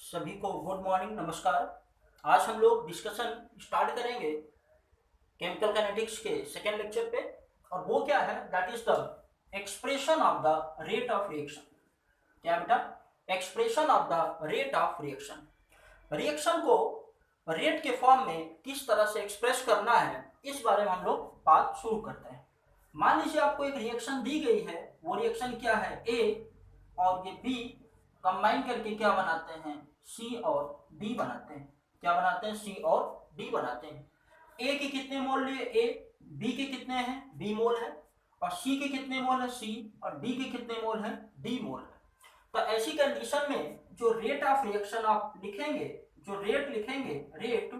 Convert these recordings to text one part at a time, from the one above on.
सभी को good morning, नमस्कार। आज हम लोग डिस्कशन स्टार्ट करेंगे केमिकल काइनेटिक्स के सेकेंड लेक्चर पे। और वो क्या है, that is the expression of the rate of reaction. क्या बेटा? Expression of the rate of reaction. Reaction को रेट के फॉर्म में किस तरह से एक्सप्रेस करना है, इस बारे में हम लोग बात शुरू करते हैं। मान लीजिए आपको एक रिएक्शन दी गई है, वो रिएक्शन क्या है, ए और ये बी कंबाइन करके क्या बनाते हैं, सी और डी बनाते हैं। क्या बनाते हैं? सी और डी बनाते हैं। ए के कितने मोल लिए, ए, बी के कितने हैं, बी मोल है, और सी के कितने मोल है, सी, और डी के कितने मोल है, डी मोल है। तो ऐसी कंडीशन में जो रेट ऑफ रिएक्शन आप लिखेंगे, जो रेट लिखेंगे, रेट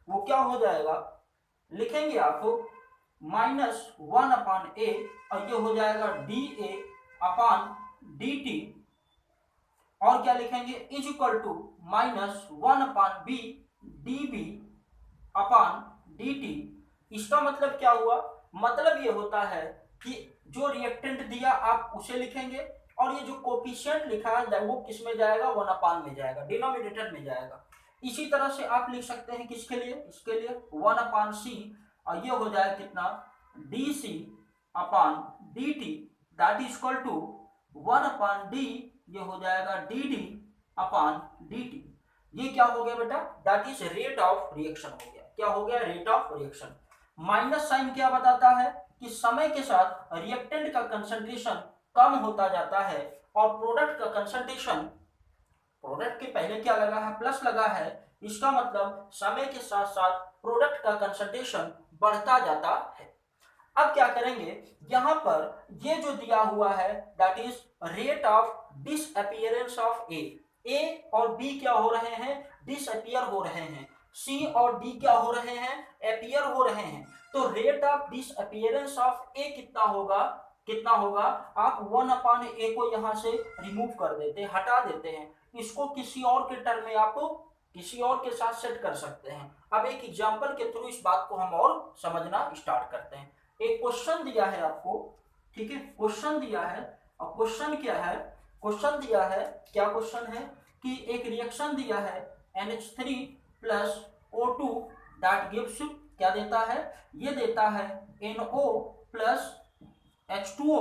वो क्या हो जाएगा, लिखेंगे आप -1/a, और ये हो जाएगा dA/dt, और क्या लिखेंगे, is equal to -1/b dB/dt। इसका मतलब क्या हुआ? मतलब ये होता है कि जो रिएक्टेंट दिया आप उसे लिखेंगे, और ये जो कोफिशिएंट लिखा है वो किस में जाएगा, 1/, में जाएगा, डिनोमिनेटर में जाएगा। इसी तरह से आप लिख सकते हैं किसके लिए, इसके लिए 1/c, और ये हो जाएगा कितना, dC/dt, that is equal to 1/d, ये हो जाएगा dD/dt। ये क्या हो गया बेटा, that is rate of reaction हो गया। क्या हो गया? Rate of reaction. Minus sign क्या बताता है कि समय के साथ रिएक्टेंट का कंसंट्रेशन कम होता जाता है, और प्रोडक्ट का कंसंट्रेशन, प्रोडक्ट के पहले क्या लगा है, प्लस लगा है, इसका मतलब समय के साथ साथ प्रोडक्ट का कंसंट्रेशन बढ़ता जाता है। अब क्या करेंगे, यहां पर ये जो दिया हुआ है that is rate of disappearance of A और बी क्या हो रहे हैं, डिसअपीयर हो रहे हैं, सी और डी क्या हो रहे हैं, अपीयर हो रहे हैं। तो रेट ऑफ डिसअपीयरेंस ऑफ ए कितना होगा, कितना होगा, आप 1/a को यहां से रिमूव कर देते हैं, हटा देते हैं, इसको किसी और के टर्म में आप किसी और के साथ सेट कर सकते हैं। अब एक एग्जांपल के थ्रू इस बात को हम और समझना स्टार्ट करते हैं। एक क्वेश्चन दिया है आपको, ठीक है, क्वेश्चन दिया है, और क्वेश्चन क्या है, क्वेश्चन दिया है, क्या क्वेश्चन है कि एक रिएक्शन दिया है NH3 plus O2 that gives, क्या देता है, ये देता है NO प्लस H2O,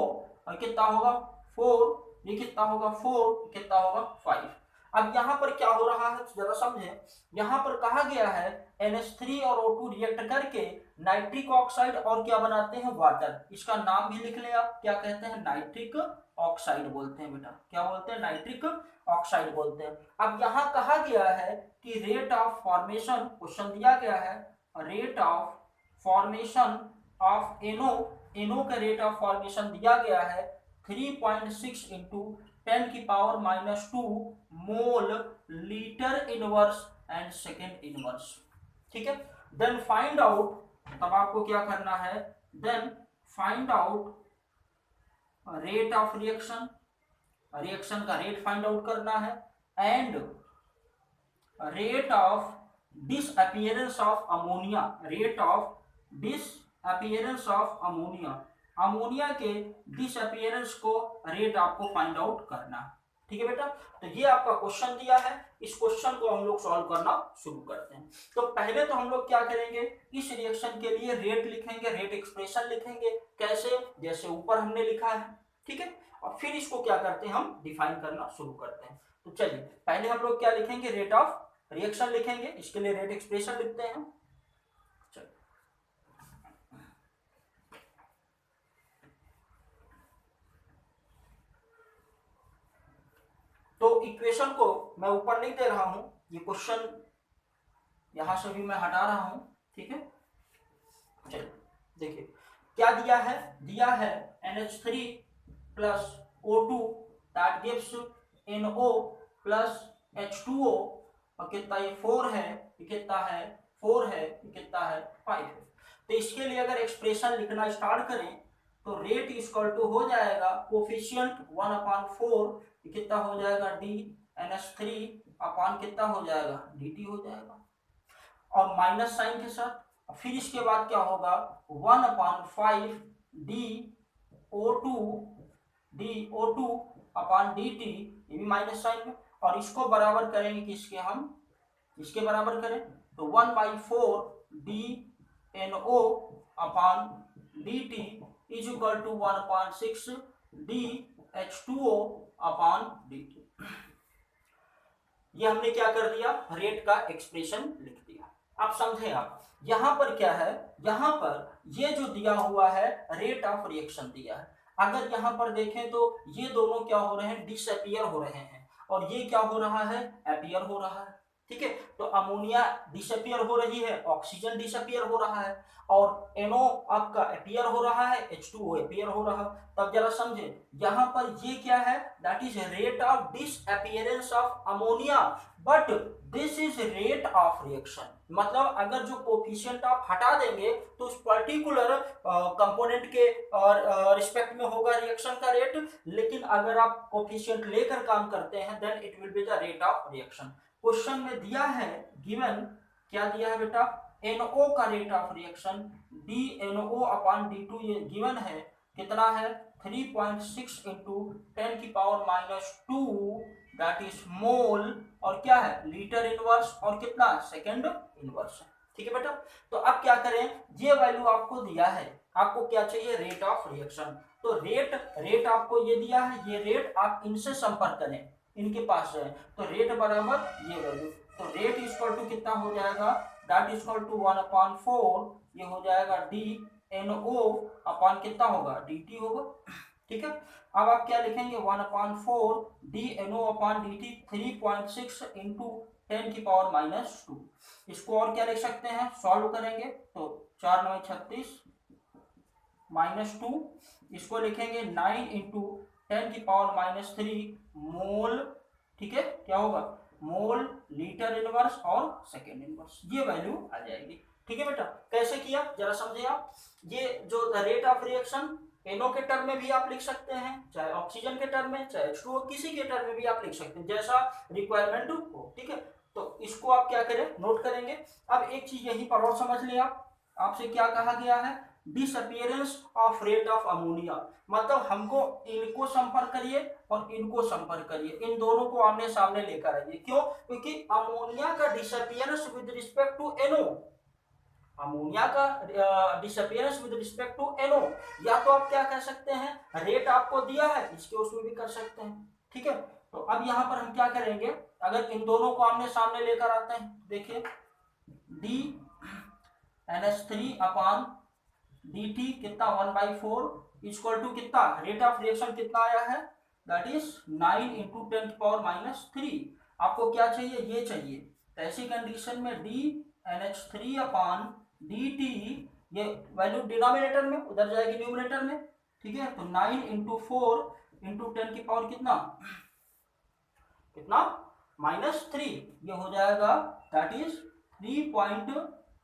और कितना होगा 4, ये कितना होगा 4, कितना होगा 5। अब यहाँ पर क्या हो रहा है जरा समझे, यहाँ पर कहा गया है NH3 और O2 रिएक्ट करके नाइट्रिक ऑक्साइड और क्या बनाते हैं, वाटर। इसका नाम भी लिख ले आप, क्या कहते हैं, नाइट्रिक ऑक्साइड बोलते हैं बेटा। क्या बोलते हैं? नाइट्रिक ऑक्साइड बोलते हैं। अब यहाँ कहा गया है कि रेट ऑफ फॉर्मेशन, क्वेश्चन दिया गया है, rate of formation of NO का रेट ऑफ फॉर्मेशन दिया गया है 3.6 into 10⁻⁻² mole litre inverse and second inverse. ठीक है, देन फाइंड आउट, तब आपको क्या करना है, then find out rate of reaction, reaction का रेट फाइंड आउट करना है, and rate of disappearance of ammonia, rate of disappearance of ammonia, ammonia के डिसअपीयरेंस को रेट आपको फाइंड आउट करना। ठीक है बेटा, तो ये आपका क्वेश्चन दिया है, इस क्वेश्चन को हम लोग सॉल्व करना शुरू करते हैं। तो पहले तो हम लोग क्या करेंगे, इस रिएक्शन के लिए रेट लिखेंगे, रेट एक्सप्रेशन लिखेंगे, कैसे, जैसे ऊपर हमने लिखा है, ठीक है, और फिर इसको क्या करते हैं, हम डिफाइन करना शुरू करते हैं। तो चलिए पहले हम लोग क्या लिखेंगे, रेट ऑफ रिएक्शन लिखेंगे, इसके लिए रेट एक्सप्रेशन लिखते हैं। तो इक्वेशन को मैं ऊपर नहीं दे रहा हूं, ये क्वेश्चन यहां से भी मैं हटा रहा हूं, ठीक है। चलिए देखिए क्या दिया है, दिया है NH3 plus O2 that gives NO plus H2O, और कितना, ये 4 है, ये कितना है 4 है, ये कितना है 5 है। तो इसके लिए अगर एक्सप्रेशन लिखना स्टार्ट करें तो रेट इक्वल टू हो जाएगा कोफिशिएंट 1/4, कितना हो जाएगा डी NH3 अपान कितना हो जाएगा dt हो जाएगा, और माइनस साइन के साथ। फिर इसके बाद क्या होगा 1/5 DO2 अपान dt, ये भी माइनस साइन में, और इसको बराबर करेंगे किसके, हम इसके बराबर करें तो 1/4 DNO upon dt is equal to 1/6 DH2O upon dt। ये हमने क्या कर दिया, रेट का एक्सप्रेशन लिख दिया। आप समझे, आप यहां पर क्या है, यहां पर ये जो दिया हुआ है रेट ऑफ रिएक्शन दिया है। अगर यहां पर देखें तो ये दोनों क्या हो रहे हैं, डिसअपियर हो रहे हैं, और ये क्या हो रहा है, अपीयर हो रहा है। ठीक है, तो अमोनिया डिसअपियर हो रही है, ऑक्सीजन डिसअपियर हो रहा है, और NO आपका अपीयर हो रहा है, H2O अपीयर हो रहा है। तब जरा समझे, यहां पर ये क्या है, that is rate of disappearance of ammonia, but this is rate of reaction. मतलब अगर जो कोफिशिएंट आप हटा देंगे तो उस पर्टिकुलर कंपोनेंट के रिस्पेक्ट में होगा रिएक्शन का रेट, लेकिन अगर आप कोफिशिएंट लेकर काम करते हैं then it will be the rate of reaction. Question में दिया है, गिवन क्या दिया है बेटा, NO का rate of reaction DNO upon D2 ये गिवन है, कितना है 3.6 इंटू 10 की पावर -2 दैट इज मोल, और क्या है लीटर इनवर्स, और कितना सेकंड इनवर्स है। ठीक है बेटा, तो अब क्या करें, ये वैल्यू आपको दिया है, आपको क्या चाहिए, रेट ऑफ रिएक्शन। तो रेट आपको ये दिया है, ये रेट आप इनसे संपर्क करें, इनके पास है, तो रेट बराबर ये वैल्यू, तो रेट इक्वल टू कितना हो जाएगा, दैट इज इक्वल टू 1/4 ये हो जाएगा DNO अपॉन कितना होगा, DT होगा। ठीक है, अब आप क्या लिखेंगे, 1/4 DNO अपॉन DT 3.6 इंटू 10 की पावर -2। इसको और क्या लिख सकते हैं, सॉल्व करेंगे तो 4 9 36 -2, इसको लिखेंगे 9 इंटू 10 की पावर -3 मोल। ठीक है, क्या होगा, मोल लीटर इनवर्स और सेकेंड इनवर्स, ये वैल्यू आ जाएगी। ठीक है बेटा, कैसे किया जरा समझे आप। ये जो रेट ऑफ रिएक्शन NO के टर्म में भी आप लिख सकते हैं, चाहे ऑक्सीजन के टर्म में, चाहे H2O किसी के टर्म में भी आप लिख सकते हैं, जैसा रिक्वायरमेंट हो। ठीक है, तो इसको आप क्या करें, नोट करेंगे। अब एक चीज यहीं पर और समझ लिया, आपसे क्या कहा गया है, disappearance of rate of ammonia, मतलब हमको इनको संपर्क करिए और इनको संपर्क करिए, इन दोनों को आमने सामने लेकर आइए। क्यों, क्योंकि अमोनिया का disappearance with respect to NO, ammonia का disappearance with respect to NO, या तो आप क्या कह सकते हैं, रेट आपको दिया है इसके उसमें भी कर सकते हैं। ठीक है, तो अब यहां पर हम क्या करेंगे, अगर इन दोनों को आमने सामने लेकर आते हैं, देखिए DNH3 अपॉन DT कितना 1/4 इक्वल टू कितना, रेट ऑफ रिएक्शन कितना आया है, दैट इज 9 इंटू 10 की पावर -3। आपको क्या चाहिए, ये चाहिए, तो ऐसी कंडीशन में DNH3 अपॉन DT ये वैल्यू डिनोमिनेटर में उधर जाएगी न्यूमरेटर में। ठीक है, तो 9 इंटू 4 इंटू 10 की पावर कितना कितना -3, ये हो जाएगा दैट इज 3.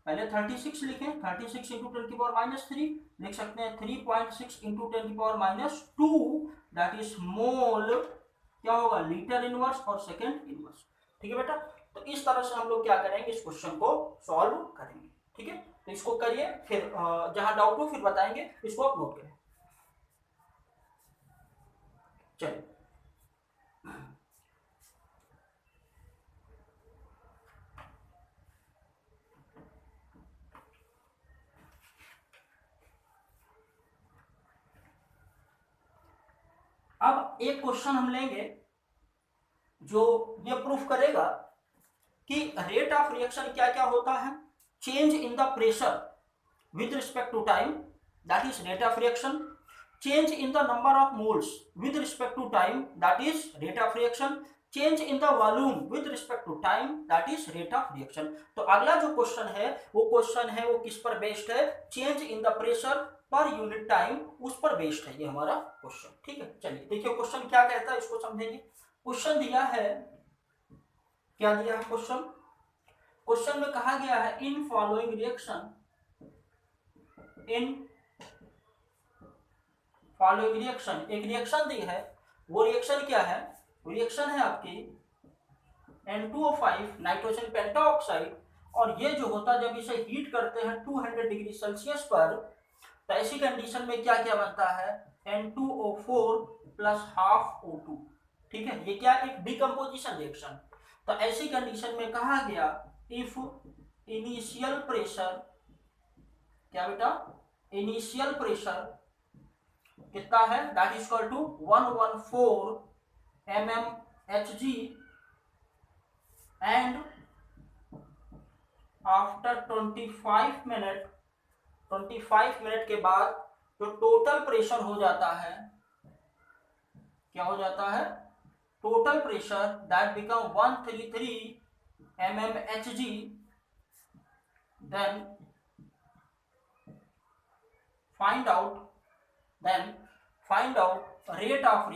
पहले 36 लिखें, 36 इंटू 10 की पावर -3 लिख सकते हैं, 3.6 इंटू 10 की पावर -2 दैट इज मोल, क्या होगा लीटर इनवर्स और सेकंड इनवर्स। ठीक है बेटा, तो इस तरह से हम लोग क्या करेंगे, इस क्वेश्चन को सॉल्व करेंगे। ठीक है, तो इसको करिए, फिर जहां डाउट हो फिर बताएंगे, इसको आप नोट करें। चलिए, अब एक क्वेश्चन हम लेंगे जो ये प्रूफ करेगा कि रेट ऑफ रिएक्शन क्या क्या होता है। Change in the pressure with respect to time, that is rate of reaction. Change in the number of moles with respect to time, that is rate of reaction. Change in the volume with respect to time, that is rate of reaction. तो अगला जो question है वो किस पर based है, change in the pressure per unit time, उस पर बेस्ड है ये हमारा क्वेश्चन। ठीक है, चलिए देखिए क्वेश्चन क्या कहता है, इसको समझेंगे। क्वेश्चन दिया है, क्या दिया है क्वेश्चन में कहा गया है, in following reaction, in following reaction, एक रिएक्शन दी है, वो रिएक्शन क्या है, रिएक्शन है आपकी N2O5 नाइट्रोजन पेंटाऑक्साइड, और ये जो होता है जब इसे हीट करते हैं 200 डिग्री सेल्सियस पर, तो ऐसी कंडीशन में क्या क्या बनता है, N2O4 प्लस हाफ O2। ठीक है, ये क्या एक डिकम्पोजिशन रिएक्शन। तो ऐसी कंडीशन में कहा गया इफ इनिशियल प्रेशर, क्या बेटा, इनिशियल प्रेशर कितना है, that is equal to 114 mmHg and after 25 minute के बाद जो टोटल प्रेशर हो जाता है, क्या हो जाता है, total pressure that become 133 mmHg, then find out rate of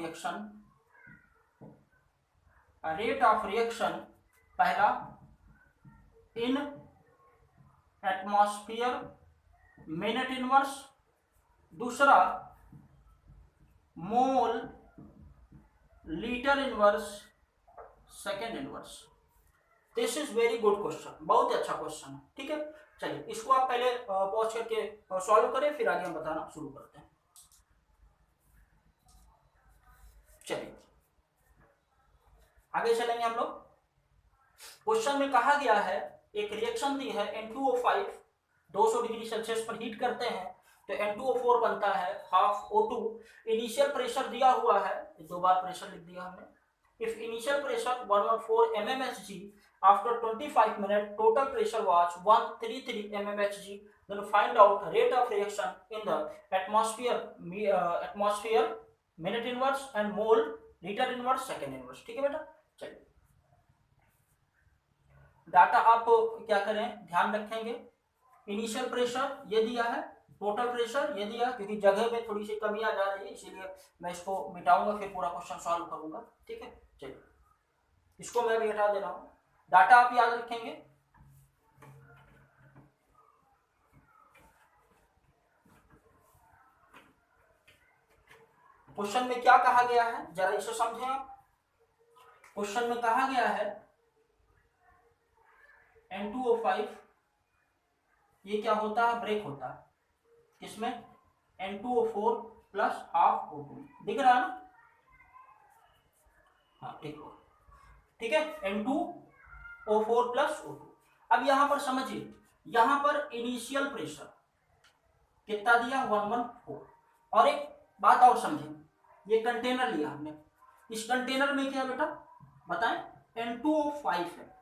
reaction, पहला इन एटमॉस्फेयर मिनट इनवर्स, दूसरा mole litre inverse second inverse. This is very good question, बहुत अच्छा क्वेश्चन है। ठीक है, चलिए इसको आप पहले पॉज करके सॉल्व करें, फिर आगे हम बताना शुरू करते हैं। चलिए आगे चलेंगे हम लोग। क्वेश्चन में कहा गया है एक रिएक्शन दी है N2O5 200 डिग्री सेल्सियस पर हीट करते हैं तो N2O4 बनता है हाफ O2। इनिशियल प्रेशर दिया हुआ है, दो बार प्रेशर लिख दिया हमने। If initial pressure 114 mmHg after 25 minutes total pressure was 133 mmHg, then find out rate of reaction in the atmosphere minute inverse and mole liter inverse second inverse। ठीक है बेटा, चलिए डाटा आप क्या करें, ध्यान रखेंगे। इनिशियल प्रेशर ये दिया है, टोटल प्रेशर ये दिया, क्योंकि जगह में थोड़ी सी कमी आ जा रही है इसीलिए मैं इसको मिटाऊंगा, फिर पूरा क्वेश्चन सॉल्व करूंगा। ठीक है, चलिए इसको मैं भी हटा दे रहा हूं, डाटा आप याद रखेंगे। क्वेश्चन में क्या कहा गया है जरा इसे समझें आप। क्वेश्चन में कहा गया है N2O5 ये क्या होता है, ब्रेक होता है, किसमें, N2O4 प्लस हाफ O2, दिख रहा है ना, हाँ ठीक हो, ठीक है, N2O4 प्लस O2। अब यहां पर समझिए, यहां पर इनिशियल प्रेशर कितना दिया 114, और एक बात और समझें, ये कंटेनर लिया हमने, इस कंटेनर में क्या बेटा बताएं, N2O5 है,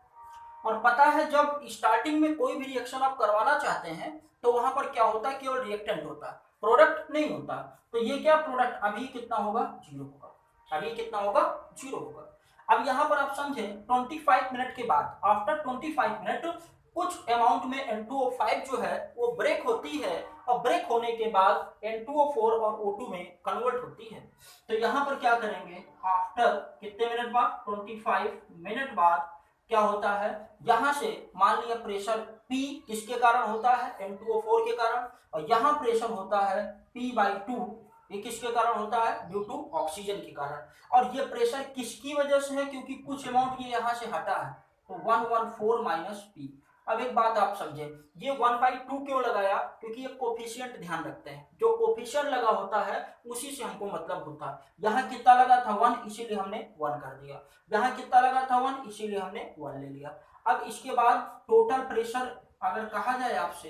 और पता है जब स्टार्टिंग में कोई भी रिएक्शन आप करवाना चाहते हैं तो वहां पर क्या होता है, केवल रिएक्टेंट होता है, प्रोडक्ट नहीं होता। तो ये क्या प्रोडक्ट अभी कितना होगा, 0 होगा, अभी कितना होगा, 0 होगा। अब यहां पर आप समझे 25 मिनट के बाद, आफ्टर 25 मिनट कुछ अमाउंट में N2O5 जो है वो ब्रेक होती है, और ब्रेक होने के बाद N2O4 और O2 में कन्वर्ट होती है। तो यहां पर क्या करेंगे, आफ्टर कितने मिनट बाद, 25 मिनट बाद क्या होता है, यहां से मान लिया प्रेशर P किसके कारण होता है, N2O4 के कारण, और यहां प्रेशर होता है P/2, ये किसके कारण होता है, ड्यू टू ऑक्सीजन के कारण। और ये प्रेशर किसकी वजह से है, क्योंकि कुछ अमाउंट ये यहां से हटा है, तो 114 माइनस P। अब एक बात आप समझे, ये 1/2 क्यों लगाया, क्योंकि ये कोफिशिएंट ध्यान रखते हैं, जो कोफिशिएंट लगा होता है उसी से हमको मतलब होता है। यहाँ कितना लगा था 1, इसीलिए हमने 1 कर दिया, यहाँ कितना लगा था 1, इसीलिए हमने 1 ले लिया। अब इसके बाद टोटल प्रेशर अगर कहा जाए आपसे,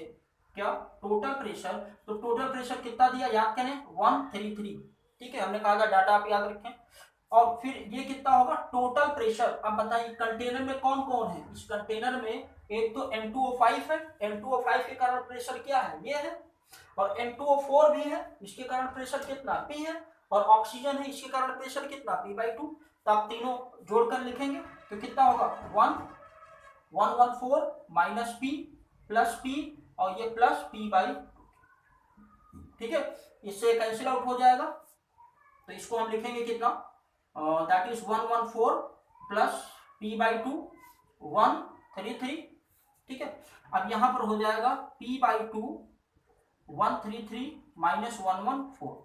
क्या टोटल प्रेशर, तो टोटल प्रेशर कितना दिया याद करें, 133। ठीक है, हमने कहा था डाटा आप याद रखें। और फिर ये कितना होगा टोटल प्रेशर। अब बताइए कंटेनर में कौन कौन है, इस कंटेनर में एक तो N2O5 है, N2O5 के कारण प्रेशर क्या है, ये है, और N2O4 भी है, इसके कारण प्रेशर कितना P है, और ऑक्सीजन है, इसके कारण प्रेशर कितना P/2। तो आप तीनों जोड़कर लिखेंगे तो कितना होगा 114 माइनस P प्लस P, और ये प्लस P/2। ठीक है, इससे कैंसिल आउट हो जाएगा, तो इसको हम लिखेंगे कितना, दैट इज 114 प्लस P/2 133। ठीक है, अब यहां पर हो जाएगा P/2 133 माइनस 114,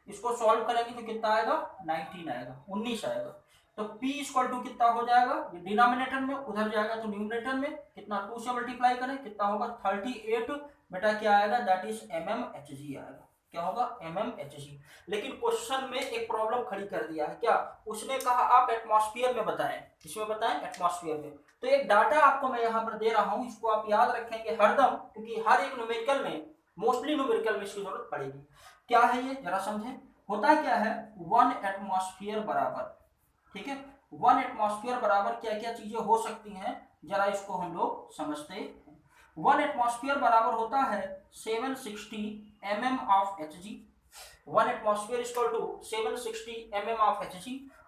इसको सॉल्व करेंगे तो कितना आएगा 19 आएगा, 19 आएगा। तो P इक्वल टू कितना हो जाएगा, ये डिनोमिनेटर में उधर जाएगा तो न्यूमरेटर में कितना 2 से मल्टीप्लाई करें, कितना होगा 38 बेटा क्या आएगा, दैट इज mmHg आएगा। क्या होगा mmHg। लेकिन क्वेश्चन में एक प्रॉब्लम खड़ी कर दिया है, क्या उसने कहा आप एटमॉस्फेयर में बताएं, किसमें बताएं, एटमॉस्फेयर में। तो एक डाटा आपको मैं यहाँ पर दे रहा हूँ, इसको आप याद रखेंगे हरदम, क्योंकि हर एक न्यूमेरिकल में, मोस्टली न्यूमेरिकल में इसकी जरूरत पड़ेगी। क्या है ये जरा समझें, होता क्या है 1 एटमॉस्फेयर बराबर, ठीक है 1 एटमॉस्फेयर बराबर क्या क्या चीजें हो सकती हैं, जरा इसको हम लोग समझते हैं। 1 एटमॉस्फेयर बराबर होता है 760 mm of Hg। 1 atmosphere equal to 760 mm of Hg।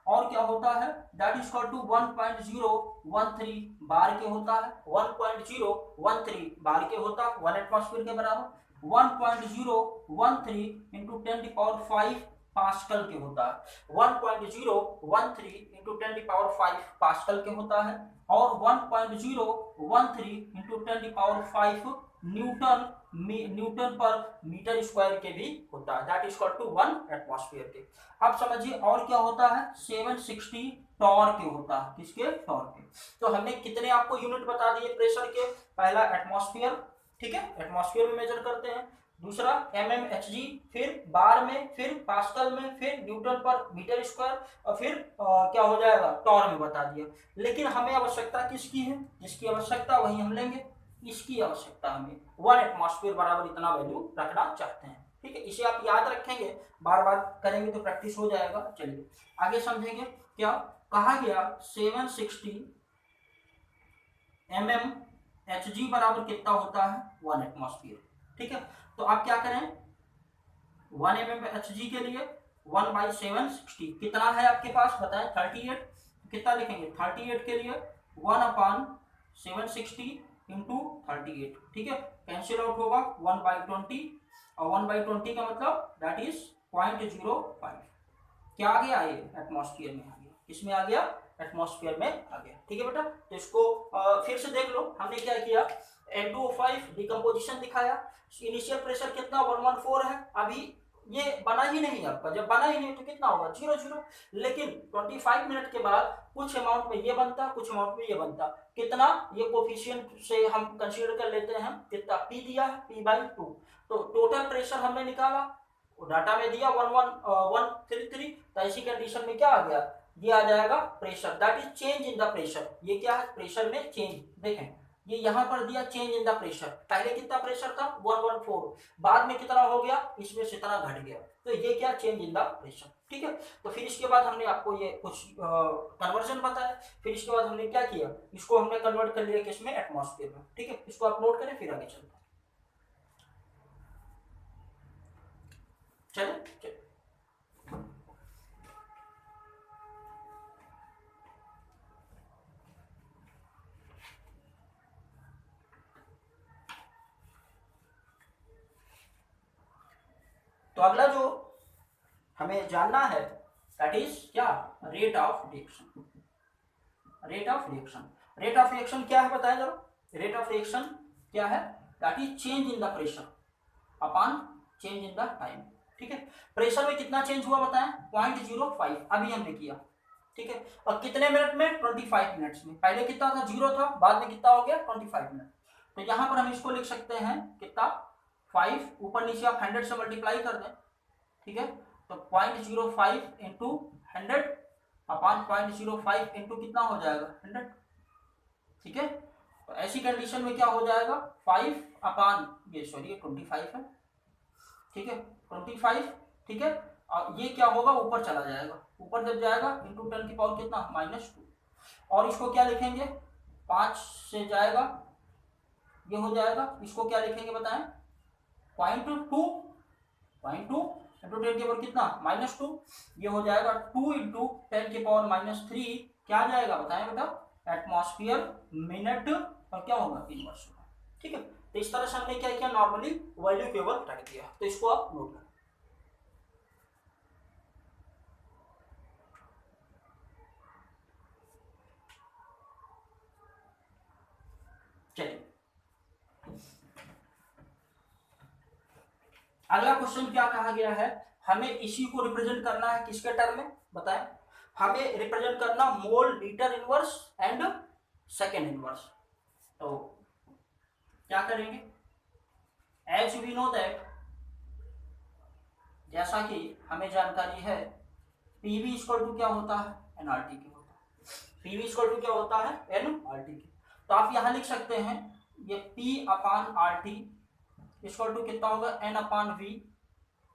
और क्या होता है that is equal to 1.013 bar के होता है, 1.013 बार के होता है 1 एटमॉस्फेयर के बराबर। 1.013 इंटू 10⁵ पास्कल के होता है, 1.013 इंटू 10⁵ पास्कल के होता है। और 1.013 इंटू 10⁵ न्यूटन पर मीटर स्क्वायर के भी होता है, that is equal to 1 atmosphere के। अब समझिए और क्या होता है 760 टॉर के होता है, किसके, टॉर के। तो हमने कितने आपको यूनिट बता दिए प्रेशर के, पहला एटमॉस्फेयर, ठीक है एटमॉस्फेयर में मेजर करते हैं, दूसरा mmHg, फिर बार में, फिर पास्कल में, फिर न्यूटन पर मीटर स्क्वायर, और फिर क्या हो जाएगा टॉर में बता दिया। लेकिन हमें आवश्यकता किसकी है, जिसकी आवश्यकता वही हम लेंगे, इसकी आवश्यकता हमें 1 एटमॉस्फेयर बराबर इतना वैल्यू रखना चाहते हैं, ठीक है। इसे आप याद रखेंगे, बार बार करेंगे तो प्रैक्टिस हो जाएगा। चलिए आगे समझेंगे, क्या कहा गया 760 mmHg बराबर कितना होता है 1 एटमॉस्फेयर, ठीक है। तो आप क्या करें 1 mmHg के लिए 1/760 कितना है आपके पास बताएं 38, कितना लिखेंगे 38 के लिए 1/760 इंटू 38, ठीक है कैंसिल आउट होगा 1/20, और 1/20 का मतलब दैट इज 0.05, क्या आ गया ये एटमॉस्फेयर में आ गया, किसमें आ गया एटमॉस्फेयर में आ गया, ठीक है बेटा। तो इसको फिर से देख लो, हमने क्या किया N2O5 डिकम्पोजिशन दिखाया, इनिशियल प्रेशर कितना 114 है, अभी ये बना ही नहीं आपका, जब बना ही नहीं तो कितना होगा 0 0, लेकिन 25 मिनट के बाद कुछ अमाउंट में ये बनता, कुछ अमाउंट में ये बनता, कितना ये कोफिशिएंट से हम कंसीडर कर लेते हैं, कितना P दिया है P/2, तो टोटल प्रेशर हमने निकाला, डाटा में दिया 11133, तो ऐसी कंडीशन में क्या आ गया, ये आ जाएगा pressure, that is change in the pressure, ये क्या है प्रेशर में चेंज, देखें ये यहां पर दिया चेंज इन द प्रेशर, पहले कितना प्रेशर था 114, बाद में कितना हो गया इसमें से इतना घट गया, तो ये क्या चेंज इन द प्रेशर, ठीक है। तो फिर इसके बाद हमने आपको ये कुछ कन्वर्जन बताया, फिर इसके बाद हमने क्या किया, इसको हमने कन्वर्ट कर लिया किसमें एटमॉस्फेयर में, ठीक है इसको आप नोट करें फिर आगे चलते हैं। चले तो अगला जो हमें जानना है दैट इज क्या rate of reaction, rate of reaction, rate of reaction क्या है बताया जरा, रेट ऑफ रिएक्शन क्या है that is change in the pressure upon change in the time, ठीक है। प्रेशर में कितना चेंज हुआ बताएं 0.05, अभी हमने किया, ठीक है, और कितने मिनट में 25 मिनट्स में, पहले कितना था 0 था, बाद में कितना हो गया 25 मिनट, तो यहां पर हम इसको लिख सकते हैं कितना 5, ऊपर नीचे आप 100 से मल्टीप्लाई कर दें, ठीक है, तो 0.05 इंटू 100 अपॉन 0.05 इंटू कितना हो जाएगा 100, ठीक है। तो ऐसी कंडीशन में क्या हो जाएगा 5 अपॉन ये सॉरी 25 है, ठीक है 25, ठीक है, और ये क्या होगा ऊपर चला जाएगा, ऊपर जब जाएगा इंटू 10 की पावर कितना -2, और इसको क्या लिखेंगे 5 से जाएगा ये हो जाएगा, इसको क्या लिखेंगे बताएं 0.2 इंटू 10 की पावर कितना -2, ये हो जाएगा 2 इंटू 10 की पावर -3, क्या आ जाएगा बताएं बेटा एटमॉस्फेयर मिनट, और क्या होगा इनवर्स होगा, ठीक है। तो इस तरह से हमने क्या किया नॉर्मली वैल्यू केवल रख दिया, तो इसको आप नोट करें। चलिए अगला क्वेश्चन क्या कहा गया है, हमें इसी को रिप्रेजेंट करना है किसके टर्म में बताएं, हमें रिप्रेजेंट करना mole litre inverse and second inverse, तो क्या करेंगे एज वी नो दैट जैसा कि हमें जानकारी है पीवी इक्वल टू क्या होता है, एनआरटी के होता है। पीवी इक्वल टू क्या होता है, एनआरटी के। तो आप यहाँ लिख सकते हैं ये P upon R T equal to कितना होगा, N upon V,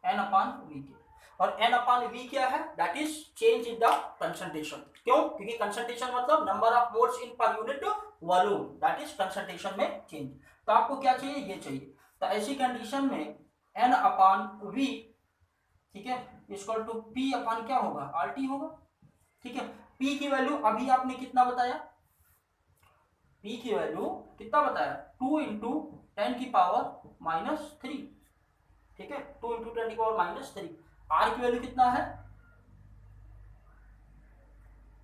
N upon V के। और एन अपान वी क्या है, that is change in the concentration. क्यों, क्योंकि कंसंट्रेशन मतलब number of moles in per unit volume, that is concentration में चेंज। तो आपको क्या चाहिए, ये चाहिए। तो ऐसी कंडीशन में एन अपान वी, ठीक है, इक्वल टू पी अपान क्या होगा, आर टी होगा। ठीक है, पी की वैल्यू अभी आपने कितना बताया, पी की वैल्यू कितना बताया, 2 इंटू 10 की पावर माइनस 3। ठीक है, 2 इंटू 10 की पावर माइनस 3। आर की वैल्यू कितना है,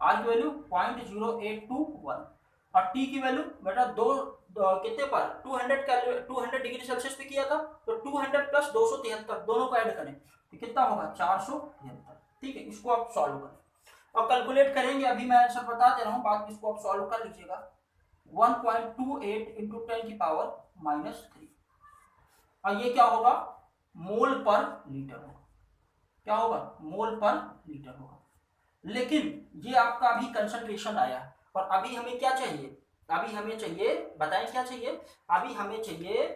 आर की वैल्यू 0.0821 और टी की वैल्यू बेटा कितने पर 200 डिग्री सेल्सियस पे किया था, तो 200 प्लस 273 दोनों को ऐड करें तो कितना होगा, 473। ठीक है, इसको आप सॉल्व करें। अब कैलकुलेट करेंगे, अभी मैं आंसर बता दे रहा हूँ, बाकी इसको आप सॉल्व कर लीजिएगा। 1.28 इंटू 10 की पावर माइनस 3 और ये क्या होगा, मोल पर लीटर होगा। क्या होगा, मोल पर लीटर होगा। लेकिन ये आपका अभी कंसंट्रेशन आया और अभी हमें क्या चाहिए, अभी हमें चाहिए, बताएं क्या चाहिए, अभी हमें चाहिए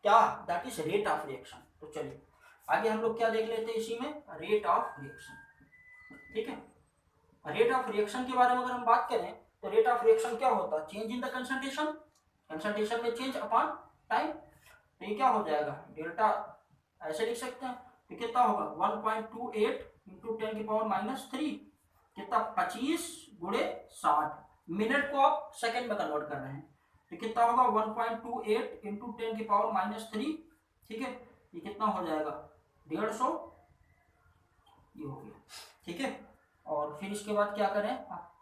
क्या, that is rate of reaction. तो चलिए आगे हम लोग क्या देख लेते हैं इसी में, रेट ऑफ रिएक्शन। ठीक है, रेट ऑफ रिएक्शन के बारे में अगर हम बात करें तो रेट ऑफ रिएक्शन क्या होता है, change in the concentration, concentration में चेंज अपॉन टाइम। तो ये क्या हो जाएगा, डेल्टा ऐसे लिख सकते हैं। तो कितना होगा 1.28 इंटू 10 की पावर माइनस 3, कितना 25 गुणे 60, मिनट को आप सेकंड में कन्वर्ट कर रहे हैं। तो कितना होगा 1.28 इंटू 10 की पावर माइनस 3। ठीक है, ये कितना हो जाएगा 150, ये हो गया। ठीक है, और फिर इसके बाद क्या करें, आप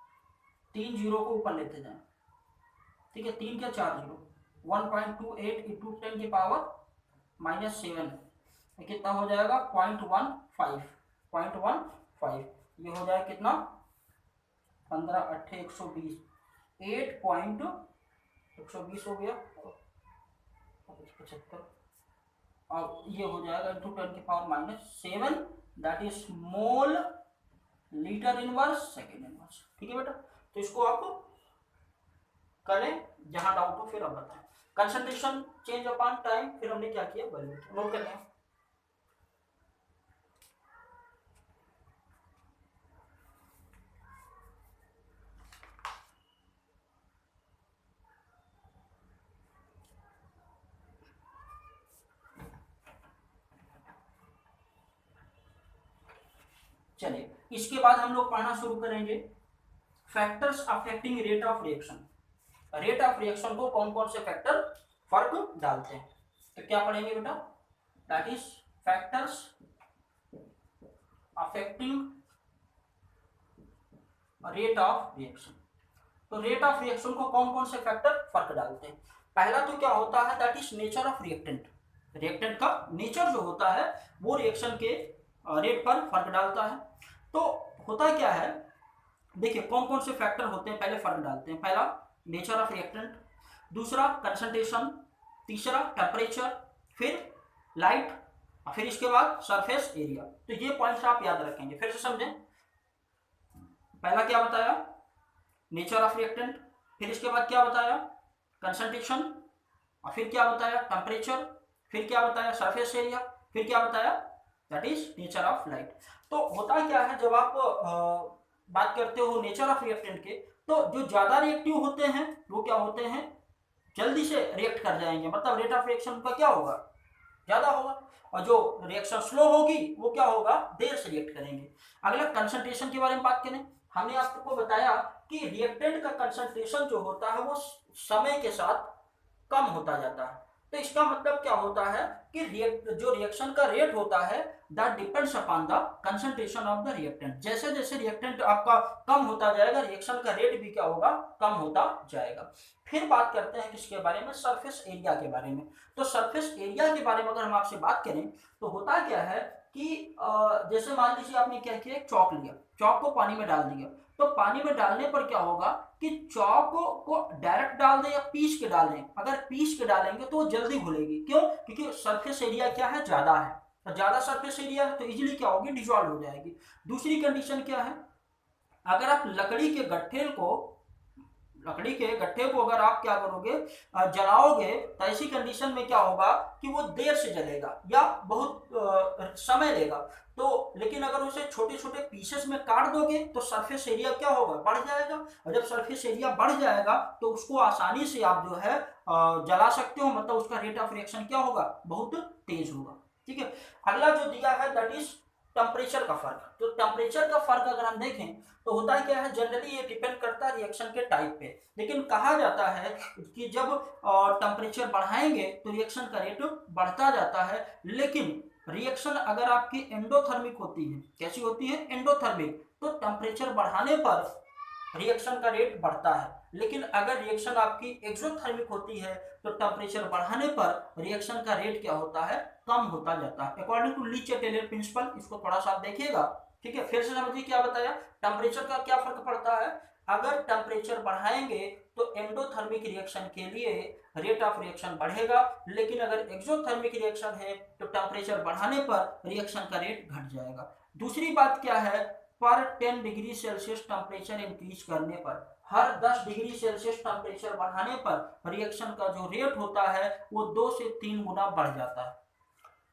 3 जीरो को ऊपर लेते जाएं। ठीक है, 3 क्या 4 जीरो, 1.28 इंटू 10 की पावर माइनस 7, कितना हो जाएगा 0.15, 0.15, ये हो जाएगा कितना 15 8 120, 8.120 हो गया 75, और ये हो जाएगा इंटू 10 की power minus 7, that is mole litre inverse second inverse. ठीक है बेटा, तो इसको आप करें, जहां डाउट हो फिर आप बताएं। कंसंट्रेशन चेंज अपॉन टाइम, फिर हमने क्या किया, वैल्यू नोट कर लें। चलिए इसके बाद हम लोग पढ़ना शुरू करेंगे factors affecting rate of reaction. Rate of reaction को कौन कौन से फैक्टर फर्क डालते हैं, तो क्या पढ़ेंगे बेटा, that is factors affecting rate of reaction. तो रेट ऑफ रिएक्शन को कौन कौन से फैक्टर फर्क डालते हैं, पहला तो क्या होता है, that is nature of reactant. Reactant का नेचर जो होता है वो रिएक्शन के रेट पर फर्क डालता है। तो होता क्या है, देखिए कौन कौन से फैक्टर होते हैं, पहले फर्क डालते हैं। पहला नेचर ऑफ रिएक्टेंट, दूसरा कंसंट्रेशन, तीसरा टेम्परेचर, फिर लाइट, फिर इसके बाद सरफेस एरिया। तो ये पॉइंट्स आप याद रखेंगे, फिर से समझें। पहला क्या बताया, नेचर ऑफ रिएक्टेंट, फिर इसके बाद क्या बताया, कंसंट्रेशन, और फिर क्या बताया, टेम्परेचर, फिर क्या बताया, सरफेस एरिया, फिर क्या बताया, that is nature of light. तो होता क्या है, जब आप बात करते हो नेचर ऑफ रिएक्टेंट के, तो जो ज्यादा रिएक्टिव होते हैं वो क्या होते हैं, जल्दी से रिएक्ट कर जाएंगे, मतलब रेट ऑफ रिएक्शन का क्या होगा, ज्यादा होगा, और जो रिएक्शन स्लो होगी वो क्या होगा, देर से रिएक्ट करेंगे। अगला कंसंट्रेशन के बारे में बात करें, हमने आपको बताया कि रिएक्टेंट का कंसंट्रेशन जो होता है वो समय के साथ कम होता जाता है। तो इसका मतलब क्या होता है कि जो रिएक्शन का रेट होता है that depends upon the concentration of the reactant. जैसे जैसे रिएक्टेंट आपका कम होता जाएगा, रिएक्शन का रेट भी क्या होगा, कम होता जाएगा। फिर बात करते हैं किसके बारे में, सरफेस एरिया के बारे में। तो सरफेस एरिया के बारे में अगर हम आपसे बात करें तो होता क्या है कि जैसे मान लीजिए आपने क्या किया, चौक लिया, चौक को पानी में डाल दिया, तो पानी में डालने पर क्या होगा कि चौक को डायरेक्ट डाल दें या पीस के डाल दें। अगर पीस के डालेंगे तो वो जल्दी घुलेगी, क्यों, क्योंकि सरफेस एरिया क्या है, ज्यादा है। ज्यादा सरफेस एरिया है तो इजीली क्या होगी, डिजॉल्व हो जाएगी। दूसरी कंडीशन क्या है, अगर आप लकड़ी के गट्ठे को अगर आप क्या करोगे, जलाओगे, तो ऐसी कंडीशन में क्या होगा कि वो देर से जलेगा या बहुत समय लेगा। तो लेकिन अगर उसे छोटे छोटे पीसेस में काट दोगे तो सरफेस एरिया क्या होगा, बढ़ जाएगा। और जब सरफेस एरिया बढ़ जाएगा तो उसको आसानी से आप जो है जला सकते हो, मतलब उसका रेट ऑफ रिएक्शन क्या होगा, बहुत तेज होगा। ठीक है, अगला जो दिया है दैट इज टेम्परेचर का फर्क। तो टेम्परेचर का फर्क अगर हम देखें तो होता है क्या है, जनरली ये डिपेंड करता है रिएक्शन के टाइप पे, लेकिन कहा जाता है कि जब टेम्परेचर बढ़ाएंगे तो रिएक्शन का रेट बढ़ता जाता है। लेकिन रिएक्शन अगर आपकी एंडोथर्मिक होती है, कैसी होती है, एंडोथर्मिक, तो टेम्परेचर बढ़ाने पर रिएक्शन का रेट बढ़ता है। लेकिन अगर रिएक्शन आपकी एक्सोथर्मिक होती है तो टेम्परेचर बढ़ाने पर रिएक्शन का रेट क्या होता है, कम होता जाता है, अकॉर्डिंग टू लीच-टेलर प्रिंसिपल। इसको थोड़ा सा आप देखिएगा। ठीक है, फिर से समझिए क्या बताया, टेम्परेचर का क्या फर्क पड़ता है। अगर टेम्परेचर बढ़ाएंगे तो एंडोथर्मिक रिएक्शन के लिए रेट ऑफ रिएक्शन बढ़ेगा, लेकिन अगर एक्सोथर्मिक रिएक्शन है तो टेम्परेचर बढ़ाने पर रिएक्शन का रेट घट जाएगा। दूसरी बात क्या है, पर 10 डिग्री सेल्सियस टेम्परेचर इंक्रीज करने पर, हर 10 डिग्री सेल्सियस टेम्परेचर बढ़ाने पर रिएक्शन का जो रेट होता है वो 2 से 3 गुना बढ़ जाता है।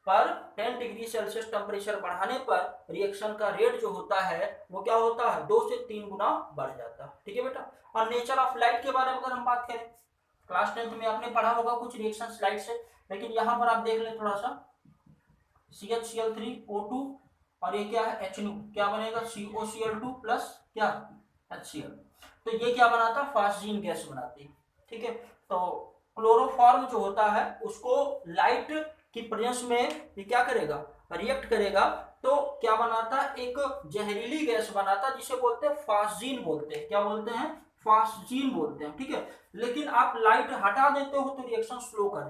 पर 10 डिग्री सेल्सियस टेम्परेचर बढ़ाने पर रिएक्शन का रेट जो होता है वो क्या होता है, 2 से 3 गुना बढ़ जाता है। ठीक है बेटा। और नेचर ऑफ लाइट के बारे में अगर हम बात करें, क्लास 10th में आपने पढ़ा होगा कुछ रिएक्शन स्लाइड से, लेकिन यहाँ पर आप देख लें थोड़ा सा, CH Cl3O2 और ये क्या है, HNO, क्या बनेगा, COCl2 प्लस क्या, HCl। तो ये क्या बनाता है, फास्जीन गैस बनाती है। ठीक है, तो क्लोरोफॉर्म जो होता है उसको लाइट की प्रेजेंस में ये क्या करेगा, रिएक्ट करेगा, तो क्या बनाता है, एक जहरीली गैस बनाता है जिसे बोलते हैं फास्जीन बोलते हैं, क्या बोलते हैं, फास्जीन बोलते हैं। ठीक है, लेकिन आप लाइट हटा देते हो तो रिएक्शन स्लो कर